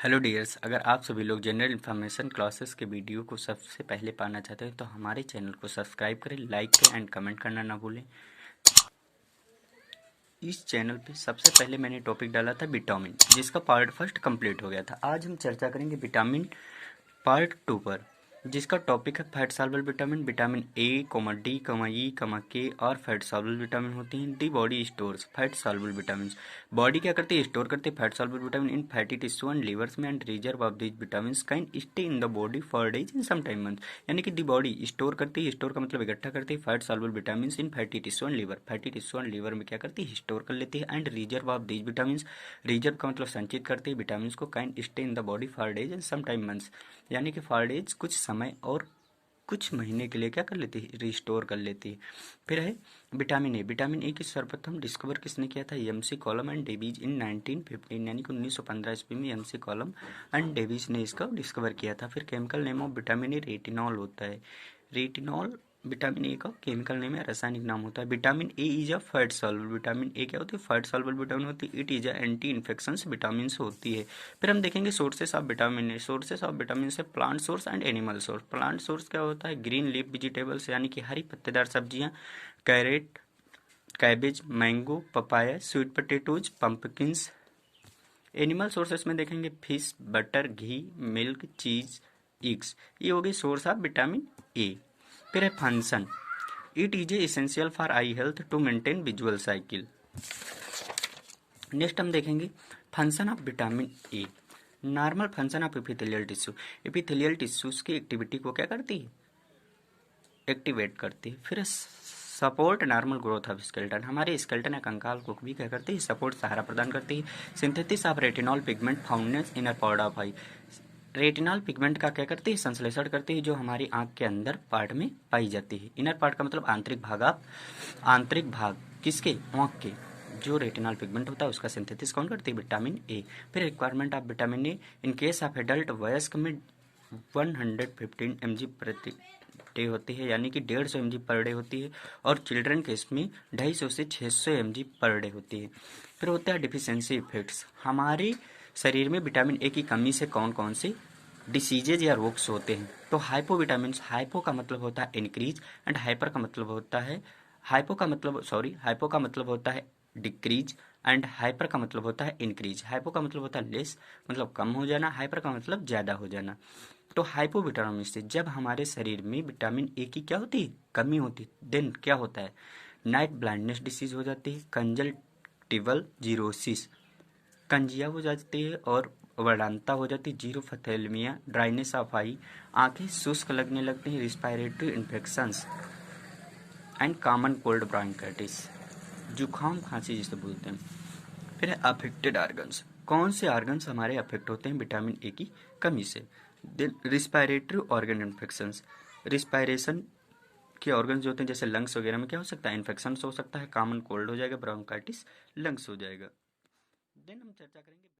Hello dears, अगर आप सभी लोग जनरल इन्फॉर्मेशन क्लासेस के वीडियो को सबसे पहले पाना चाहते हैं तो हमारे चैनल को सब्सक्राइब करें, लाइक करें एंड कमेंट करना ना भूलें। इस चैनल पे सबसे पहले मैंने टॉपिक डाला था विटामिन, जिसका पार्ट फर्स्ट कंप्लीट हो गया था। आज हम चर्चा करेंगे विटामिन पार्ट 2 पर, जिसका टॉपिक है fat soluble vitamin. Vitamin A, D, E, K और फैट सॉल्युबल विटामिन होती हैं। The body stores fat soluble vitamin. Body क्या करती है? स्टोर करती है fat soluble vitamin in fatty tissue and livers में, and reserve of these vitamin can stay in the body for days in some time month. यानी कि the body store करती है, स्टोर का मतलब इकट्ठा करती है fat soluble vitamin in fatty tissue and liver. Fatty tissue and liver में क्या करती है? स्टोर कर लेती है। And reserve of these vitamin, reserve का मतलब संचित करती है विटामिन को, can stay in the body for days and some time months. यानी कि फॉर डेज कुछ समय और कुछ महीने के लिए क्या कर लेती है? रिस्टोर कर लेती है। फिर है विटामिन ए। विटामिन ए की सर्वप्रथम डिस्कवर किसने किया था? एमसी कॉलम एंड डेविज इन 1915, यानी कि 1915 ईस्वी में एमसी कॉलम एंड डेविज ने इसका डिस्कवर किया था। फिर chemical name of vitamin A retinol होता है। रेटिनॉल विटामिन ए का केमिकल नेम है, रासायनिक नाम होता है। Vitamin A is a fat soluble. Vitamin A क्या होती है? फैट सॉल्युबल विटामिन होती है। It is a anti infection vitamin होती है। फिर हम देखेंगे sources of vitamin A. Sources of vitamin से plant source and animal source. Plant source क्या होता है? ग्रीन लीफ वेजिटेबल्स, यानी कि हरी पत्तेदार सब्जियां, carrot, cabbage, mango, papaya, sweet potatoes, pumpkins. Animal sources में देखेंगे fish, butter, ghee, milk, cheese, eggs. ये हो गई सोर्स ऑफ विटामिन ए। फिर है function. It is essential for eye health to maintain visual cycle. Next हम देखेंगे function of vitamin A. Normal function of epithelial tissue. Epithelial tissues की activity को क्या करती है? एक्टिवेट करती है। फिर support normal growth of skeleton. हमारे स्केलेटन या कंकाल को भी क्या करती है? सपोर्ट, सहारा प्रदान करती है। Synthesis of retinol pigment found inner part of I. Retinol pigment का क्या करती है? संश्लेषण करती है, जो हमारी आंख के अंदर पार्ट में पाई जाती है। इनर पार्ट का मतलब आंतरिक भाग। आप आंतरिक भाग किसके? आंख के। जो रेटिनॉल पिगमेंट होता है उसका सिंथेसिस कौन करती है? Vitamin A. फिर requirement of vitamin A in case of adult, वयस्क में 115 mg प्रति डे होती है, यानी कि 150 mg पर डे होती है। और चिल्ड्रन केस में 250 से 600 mg पर डे होती है। फिर होता है डिफिशियंसी इफेक्ट्स। हमारे शरीर में विटामिन ए की कमी से कौन कौन से डिसीजेज या रोग्स होते हैं? तो हाइपो विटामिन, हाइपो का मतलब होता है इंक्रीज, एंड हाइपर का मतलब होता है हाइपो का मतलब होता है डिक्रीज, एंड हाइपर का मतलब होता है इंक्रीज। हाइपो का मतलब होता है लेस, मतलब कम हो जाना। हाइपर का मतलब ज्यादा हो जाना। तो हाइपोविटामिन से जब हमारे शरीर में विटामिन ए की क्या होती है? कमी होती है, देन क्या होता है? नाइट ब्लाइंडनेस डिसीज हो जाती है, कंजल्टिवल जीरोसिस, कंजिया हो जाती है, और वर्णांता हो जाती है, जीरोफथेलमिया, ड्राइनेस ऑफ आई, आंखें शुष्क लगने लगती हैं, respiratory infections and common cold bronchitis, जुकाम खांसी जिसे बोलते हैं। फिर है अफेक्टेड ऑर्गन्स। कौन से ऑर्गन्स हमारे अफेक्ट होते हैं विटामिन ए की कमी से? Then respiratory organ infections. Respiration के ऑर्गन्स जो होते हैं, जैसे लंग्स वगैरह में क्या हो सकता है? इन्फेक्शन हो सकता है, कॉमन कोल्ड हो जाएगा, ब्रोंकाइटिस लंग्स हो जाएगा। देन हम चर्चा करेंगे